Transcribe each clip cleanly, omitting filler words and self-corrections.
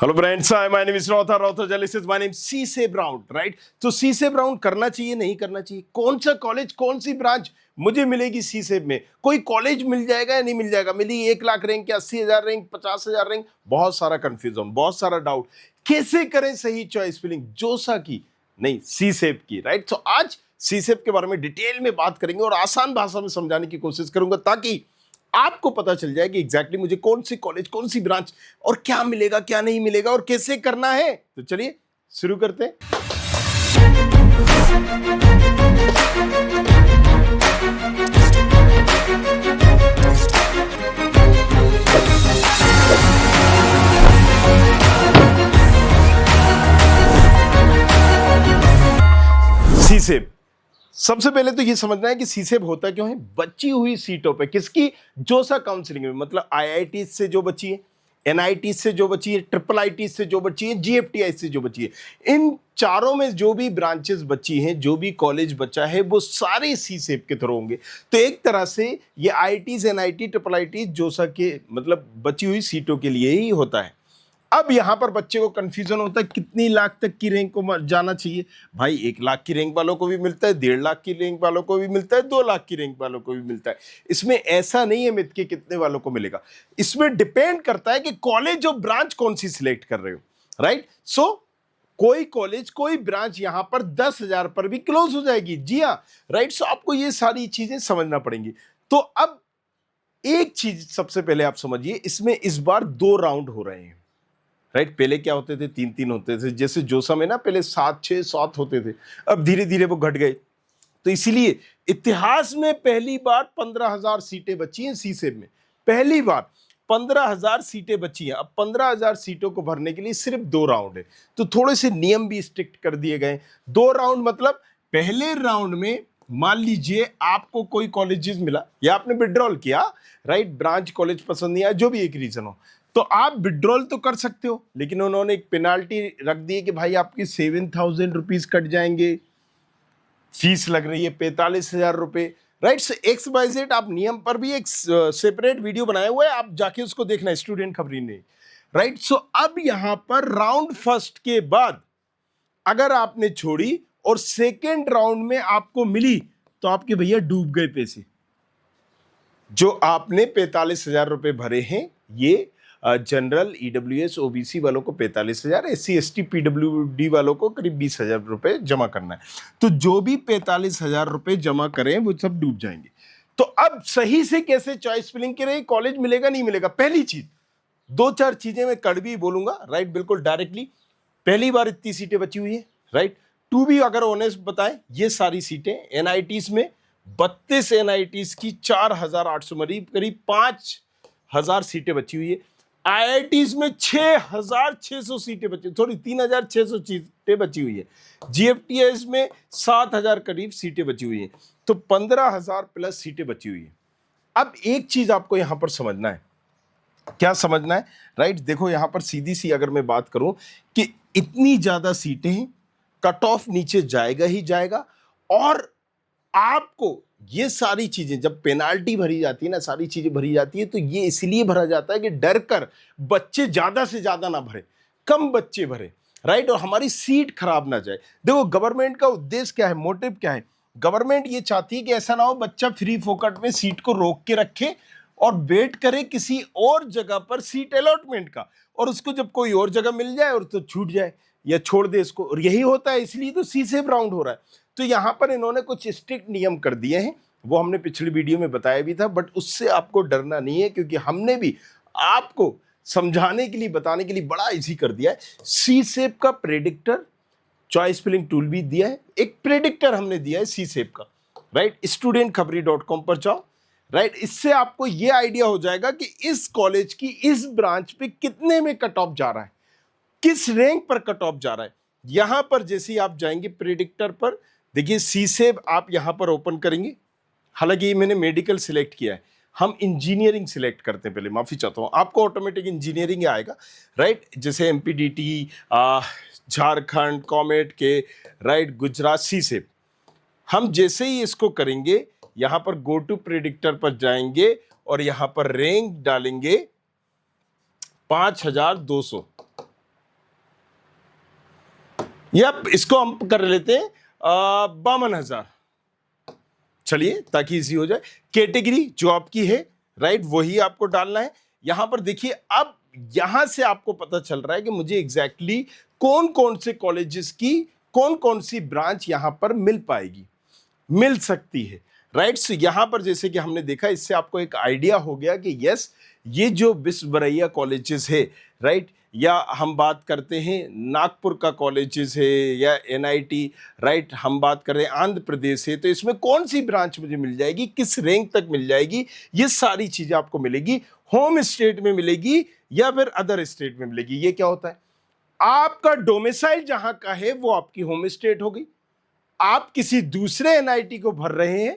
Hello friends, my name is रॉथर journalist, my name सी से ब्राउन, राइट। तो सी से ब्राउन करना चाहिए नहीं करना चाहिए, कौन सा कॉलेज कौन सी ब्रांच मुझे मिलेगी सी से में, कोई कॉलेज मिल जाएगा या नहीं मिल जाएगा, मिली 1 लाख रैंक या 80,000 रैंक 50,000 रैंक, बहुत सारा कंफ्यूजन, बहुत सारा डाउट। कैसे करें सही चॉइस फिलिंग, जोसा की नहीं सी सेप की, राइट। तो आज सी सेप के बारे में डिटेल में बात करेंगे और आसान भाषा में समझाने की कोशिश करूंगा ताकि आपको पता चल जाए कि एग्जैक्टली मुझे कौन सी कॉलेज कौन सी ब्रांच और क्या मिलेगा क्या नहीं मिलेगा और कैसे करना है। तो चलिए शुरू करते हैं। सीसेब, सबसे पहले तो ये समझना है कि सीसेब होता क्यों है। बची हुई सीटों पे किसकी, जोसा काउंसलिंग में, मतलब आईआईटी से जो बची है, एनआईटी से जो बची है, ट्रिपल आईटी से जो बची है, जीएफटीआई से जो बची है, इन चारों में जो भी ब्रांचेस बची हैं, जो भी कॉलेज बचा है, वो सारे सीसेब के थ्रू होंगे। तो एक तरह से ये आईआईटीज, एनआईटी, ट्रिपल आईटी जोसा के मतलब बची हुई सीटों के लिए ही होता है। अब यहां पर बच्चे को कंफ्यूजन होता है कितनी लाख तक की रैंक को जाना चाहिए। भाई 1 लाख की रैंक वालों को भी मिलता है, 1.5 लाख की रैंक वालों को भी मिलता है, 2 लाख की रैंक वालों को भी मिलता है। इसमें ऐसा नहीं है मिथ के कितने वालों को मिलेगा, इसमें डिपेंड करता है कि कॉलेज और ब्रांच कौन सी सिलेक्ट कर रहे हो, राइट। सो कोई कॉलेज कोई ब्रांच यहां पर 10,000 पर भी क्लोज हो जाएगी, जी हाँ, राइट। सो आपको ये सारी चीजें समझना पड़ेंगी। तो अब एक चीज सबसे पहले आप समझिए, इसमें इस बार 2 राउंड हो रहे हैं, राइट। पहले क्या होते थे, 3-3 होते थे। जैसे जोसा में ना पहले 7-6-7 होते थे, अब धीरे धीरे वो घट गए। तो इसीलिए इतिहास में पहली बार 15,000 सीटें बची हैं सीसेब में, पहली बार 15,000 सीटें बची हैं। अब 15,000 सीटों को भरने के लिए सिर्फ 2 राउंड है, तो थोड़े से नियम भी स्ट्रिक्ट कर दिए गए। 2 राउंड मतलब पहले राउंड में मान लीजिए आपको कोई कॉलेजेस मिला या आपने विड्रॉल किया, राइट, ब्रांच कॉलेज पसंद नहीं आया, जो भी एक रीजन हो, तो आप विड्रॉल तो कर सकते हो, लेकिन उन्होंने एक पेनाल्टी रख दी है कि भाई आपकी 7,000 रुपीज कट जाएंगे, फीस लग रही है 45,000 रुपए, राइट। सो एक्स वाई जेड, आप नियम पर भी एक सेपरेट वीडियो बनाया हुआ है, आप जाके उसको देखना, स्टूडेंट खबरी ने, राइट। सो अब यहां पर राउंड फर्स्ट के बाद अगर आपने छोड़ी और सेकेंड राउंड में आपको मिली, तो आपके भैया डूब गए पैसे। जो आपने 45,000 रुपए भरे हैं, ये जनरल, ईडब्ल्यूएस, ओबीसी वालों को 45,000, एससी एसटी पीडब्ल्यूडी वालों को करीब 20,000 रुपए जमा करना है। तो जो भी 45,000 रुपए जमा करें वो सब डूब जाएंगे। तो अब सही से कैसे चॉइस फिलिंग करें, कॉलेज मिलेगा नहीं मिलेगा। पहली चीज, 2-4 चीजें मैं कड़वी बोलूंगा, राइट, बिल्कुल डायरेक्टली। पहली बार इतनी सीटें बची हुई है, राइट। टू भी अगर ऑनेस्ट बताएं, ये सारी सीटें एनआईटीज में 32 एनआईटीज की 4,800 करीब 5,000 सीटें बची हुई है। आईआईटीज में 6,600 सीटें बची, थोड़ी 3,600 सीटें बची हुई है। जीएफटीएस में 7,000 करीब सीटें बची हुई है। तो 15,000 प्लस सीटें बची हुई है। अब एक चीज आपको यहां पर समझना है, क्या समझना है, राइट। देखो यहां पर सीधी सी अगर मैं बात करूं कि इतनी ज्यादा सीटें हैं, कट ऑफ नीचे जाएगा ही जाएगा। और आपको ये सारी चीजें जब पेनाल्टी भरी जाती है ना, सारी चीजें भरी जाती है, तो ये इसलिए भरा जाता है कि डर कर बच्चे ज्यादा से ज्यादा ना भरे, कम बच्चे भरे, राइट, और हमारी सीट खराब ना जाए। देखो गवर्नमेंट का उद्देश्य क्या है, मोटिव क्या है, गवर्नमेंट ये चाहती है कि ऐसा ना हो बच्चा फ्री फोकट में सीट को रोक के रखे और वेट करे किसी और जगह पर सीट अलॉटमेंट का, और उसको जब कोई और जगह मिल जाए और तो छूट जाए या छोड़ दे इसको, और यही होता है। इसलिए तो सीसेब राउंड हो रहा है। तो यहां पर इन्होंने कुछ स्ट्रिक्ट नियम कर दिए हैं, वो हमने पिछली वीडियो में बताया भी था, बट उससे आपको डरना नहीं है, क्योंकि हमने भी आपको समझाने के लिए, बताने के लिए बड़ा इजी कर दिया है। सीसेब का प्रेडिक्टर चॉइस फिलिंग टूल भी दिया है, एक प्रेडिक्टर हमने दिया है सीसेब का, राइट। studentkhapri.com पर जाओ, राइट। इससे आपको ये आइडिया हो जाएगा कि इस कॉलेज की इस ब्रांच पे कितने में कट ऑफ जा रहा है, किस रैंक पर कट ऑफ जा रहा है। यहां पर जैसे ही आप जाएंगे प्रेडिक्टर पर, देखिए सीसेब आप यहां पर ओपन करेंगे। हालांकि मैंने मेडिकल सिलेक्ट किया है, हम इंजीनियरिंग सिलेक्ट करते हैं पहले, माफी चाहता हूं, आपको ऑटोमेटिक इंजीनियरिंग आएगा, राइट। जैसे एमपीडीटी, झारखंड, कॉमेट के, राइट, गुजरात, सीसेब। हम जैसे ही इसको करेंगे, यहां पर गो टू प्रेडिक्टर पर जाएंगे और यहां पर रैंक डालेंगे 5,200, या इसको हम कर लेते हैं 52,000, चलिए ताकि इजी हो जाए। कैटेगरी जो आपकी है, राइट, वही आपको डालना है। यहां पर देखिए, अब यहां से आपको पता चल रहा है कि मुझे एग्जैक्टली कौन कौन से कॉलेजेस की कौन कौन सी ब्रांच यहां पर मिल पाएगी, मिल सकती है, राइट। सो यहां पर जैसे कि हमने देखा, इससे आपको एक आइडिया हो गया कि यस, ये जो विश्वविद्यालय कॉलेजेस है, राइट, या हम बात करते हैं नागपुर का कॉलेजेस है, या एनआईटी, राइट, हम बात कर रहे हैं आंध्र प्रदेश है, तो इसमें कौन सी ब्रांच मुझे मिल जाएगी, किस रैंक तक मिल जाएगी, ये सारी चीजें आपको मिलेगी। होम स्टेट में मिलेगी या फिर अदर स्टेट में मिलेगी। ये क्या होता है, आपका डोमिसाइल जहां का है वो आपकी होम स्टेट हो गई, आप किसी दूसरे एनआईटी को भर रहे हैं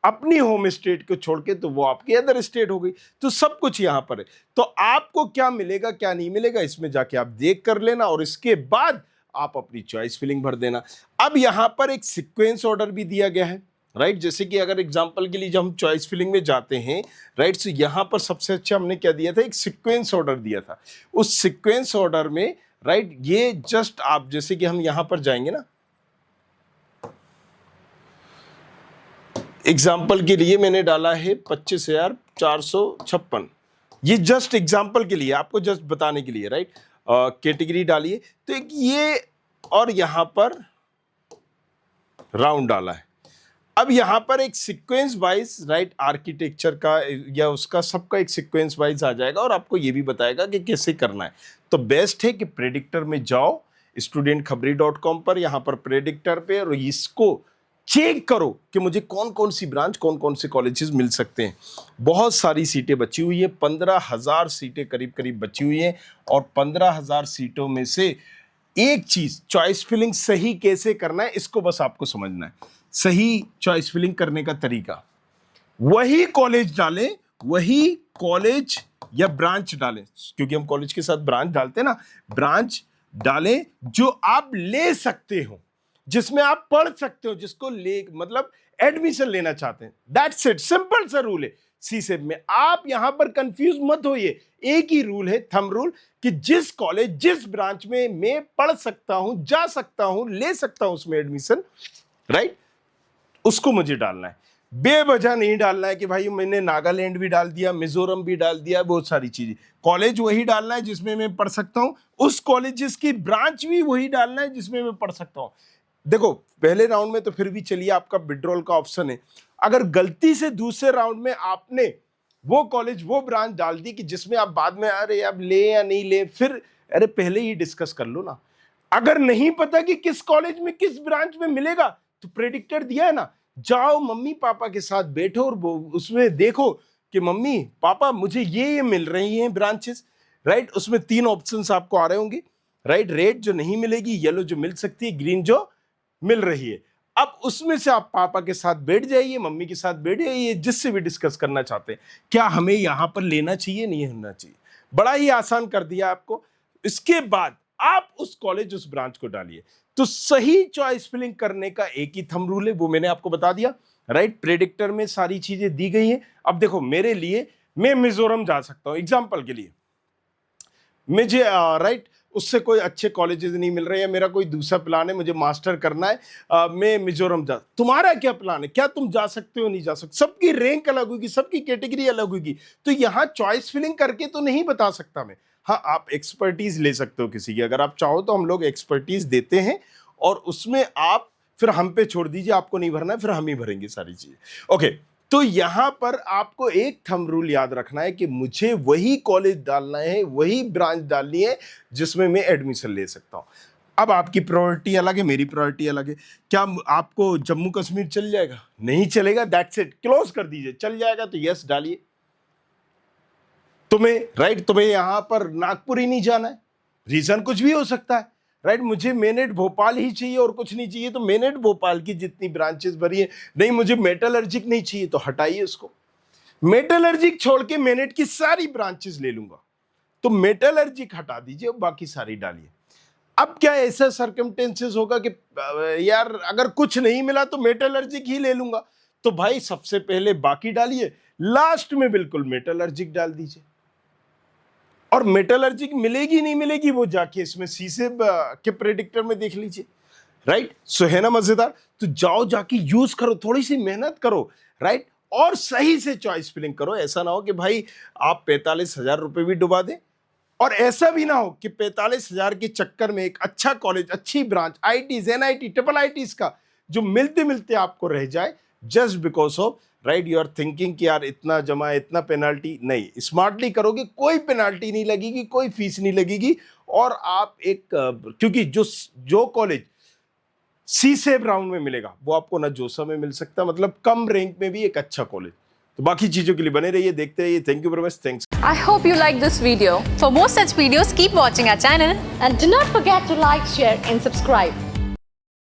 अपनी होम स्टेट को छोड़ के, तो वो आपकी अदर स्टेट हो गई। तो सब कुछ यहां पर है। तो आपको क्या मिलेगा क्या नहीं मिलेगा, इसमें जाके आप देख कर लेना, और इसके बाद आप अपनी चॉइस फिलिंग भर देना। अब यहां पर एक सीक्वेंस ऑर्डर भी दिया गया है, राइट। जैसे कि अगर एग्जांपल के लिए जब हम चॉइस फिलिंग में जाते हैं, राइट, तो यहां पर सबसे अच्छा हमने क्या दिया था, एक सीक्वेंस ऑर्डर दिया था। उस सीक्वेंस ऑर्डर में, राइट, ये जस्ट आप जैसे कि हम यहां पर जाएंगे ना, एग्जाम्पल के लिए मैंने डाला है 25,456, ये जस्ट एग्जाम्पल के लिए, आपको जस्ट बताने के लिए, राइट। कैटेगरी डालिए, तो एक ये, और यहां पर राउंड डाला है। अब यहां पर एक सीक्वेंस वाइज, राइट, आर्किटेक्चर का या उसका सबका एक सीक्वेंस वाइज आ जाएगा, और आपको ये भी बताएगा कि कैसे करना है। तो बेस्ट है कि प्रेडिक्टर में जाओ, studentkhabri.com पर, यहां पर प्रेडिक्टर पे, और इसको चेक करो कि मुझे कौन कौन सी ब्रांच, कौन कौन से कॉलेजेस मिल सकते हैं। बहुत सारी सीटें बची हुई है, 15,000 सीटें करीब करीब बची हुई हैं, और 15,000 सीटों में से एक चीज, चॉइस फिलिंग सही कैसे करना है, इसको बस आपको समझना है। सही चॉइस फिलिंग करने का तरीका, वही कॉलेज डालें, वही कॉलेज या ब्रांच डालें, क्योंकि हम कॉलेज के साथ ब्रांच डालते हैं ना, ब्रांच डालें जो आप ले सकते हो, जिसमें आप पढ़ सकते हो, जिसको ले मतलब एडमिशन लेना चाहते हैं। दैट्स इट, सिंपल सा रूल है सीसेब में। आप यहां पर कंफ्यूज मत होइए, एक ही रूल है, थंब रूल, कि जिस कॉलेज जिस ब्रांच में मैं पढ़ सकता हूं, जा सकता हूं, ले सकता हूं उसमें एडमिशन, राइट, उसको मुझे डालना है। बेवजह नहीं डालना है कि भाई मैंने नागालैंड भी डाल दिया, मिजोरम भी डाल दिया, बहुत सारी चीजें। कॉलेज वही डालना है जिसमें मैं पढ़ सकता हूं, उस कॉलेज की ब्रांच भी वही डालना है जिसमें मैं पढ़ सकता हूं। देखो, पहले राउंड में तो फिर भी चलिए आपका विड्रॉल का ऑप्शन है। अगर गलती से दूसरे राउंड में आपने वो कॉलेज वो ब्रांच डाल दी कि जिसमें आप बाद में अरे अब ले या नहीं ले, फिर अरे पहले ही डिस्कस कर लो ना। अगर नहीं पता कि किस कॉलेज में किस ब्रांच में मिलेगा, तो प्रेडिक्टर दिया है ना, जाओ मम्मी पापा के साथ बैठो और उसमें देखो कि मम्मी पापा मुझे ये मिल रही हैं ब्रांचेस, राइट। उसमें 3 ऑप्शंस आपको आ रहे होंगे, राइट, रेड जो नहीं मिलेगी, येलो जो मिल सकती है, ग्रीन जो मिल रही है। अब उसमें से आप पापा के साथ बैठ जाइए, मम्मी के साथ बैठ जाइए, जिससे भी डिस्कस करना चाहते हैं, क्या हमें यहां पर लेना चाहिए नहीं होना चाहिए। बड़ा ही आसान कर दिया आपको। इसके बाद आप उस कॉलेज उस ब्रांच को डालिए। तो सही चॉइस फिलिंग करने का एक ही थंब रूल है, वो मैंने आपको बता दिया, राइट। प्रेडिक्टर में सारी चीजें दी गई हैं। अब देखो, मेरे लिए मैं मिजोरम जा सकता हूं एग्जाम्पल के लिए, मुझे राइट उससे कोई अच्छे कॉलेजेस नहीं मिल रहे हैं, मेरा कोई दूसरा प्लान है, मुझे मास्टर करना है, मैं मिजोरम जा। तुम्हारा क्या प्लान है, क्या तुम जा सकते हो नहीं जा सकते, सबकी रैंक अलग होगी, सबकी कैटेगरी अलग होगी, तो यहां चॉइस फिलिंग करके तो नहीं बता सकता मैं। हाँ, आप एक्सपर्टीज ले सकते हो किसी की, अगर आप चाहो तो हम लोग एक्सपर्टीज देते हैं, और उसमें आप फिर हम पे छोड़ दीजिए, आपको नहीं भरना है, फिर हम ही भरेंगे सारी चीजें। ओके, तो यहां पर आपको एक थंब रूल याद रखना है कि मुझे वही कॉलेज डालना है, वही ब्रांच डालनी है जिसमें मैं एडमिशन ले सकता हूं। अब आपकी प्रायोरिटी अलग है, मेरी प्रायोरिटी अलग है। क्या आपको जम्मू कश्मीर चल जाएगा? नहीं चलेगा, दैट्स इट, क्लोज कर दीजिए। चल जाएगा तो यस डालिए। तुम्हें राइट, तुम्हें यहां पर नागपुर ही नहीं जाना है, रीजन कुछ भी हो सकता है, राइट। मुझे मेनेट भोपाल ही चाहिए और कुछ नहीं चाहिए, तो मेनेट भोपाल की जितनी ब्रांचेस भरी है, नहीं मुझे मेटलर्जिक नहीं चाहिए तो हटाइए उसको। मेटलर्जिक छोड़ के मेनेट की सारी ब्रांचेस ले लूंगा, तो मेटलर्जिक हटा दीजिए और बाकी सारी डालिए। अब क्या ऐसा सर्कमस्टेंसेस होगा कि यार अगर कुछ नहीं मिला तो मेटलर्जिक ही ले लूंगा, तो भाई सबसे पहले बाकी डालिए, लास्ट में बिल्कुल मेटलर्जिक डाल दीजिए। और मेटलर्जी मिलेगी नहीं मिलेगी वो जाके इसमें सीसेब के प्रेडिक्टर में देख लीजिए, राइट। सो है ना मजेदार। तो जाओ जाके यूज करो, थोड़ी सी मेहनत करो, राइट, और सही से चॉइस फिलिंग करो। ऐसा ना हो कि भाई आप 45,000 रुपए भी डुबा दें, और ऐसा भी ना हो कि 45,000 के चक्कर में एक अच्छा कॉलेज, अच्छी branch, IITs, NIT, triple ITs का जो मिलते मिलते आपको रह जाए, just because of, right, you are thinking कि यार इतना जमा, इतना पेनाल्टी। नहीं, स्मार्टली करोगे, कोई पेनाल्टी नहीं लगेगी, कोई फीस नहीं लगेगी, और आप एक क्योंकि जो कॉलेज सीसेब राउंड में मिलेगा वो आपको ना जोसा में मिल सकता, मतलब कम रैंक में भी एक अच्छा कॉलेज। तो बाकी चीजों के लिए बने रहिए, देखते रहिए। Thank you very much, thanks. I hope you like this video. For more such videos, keep watching our channel. And do not forget to like, share and subscribe.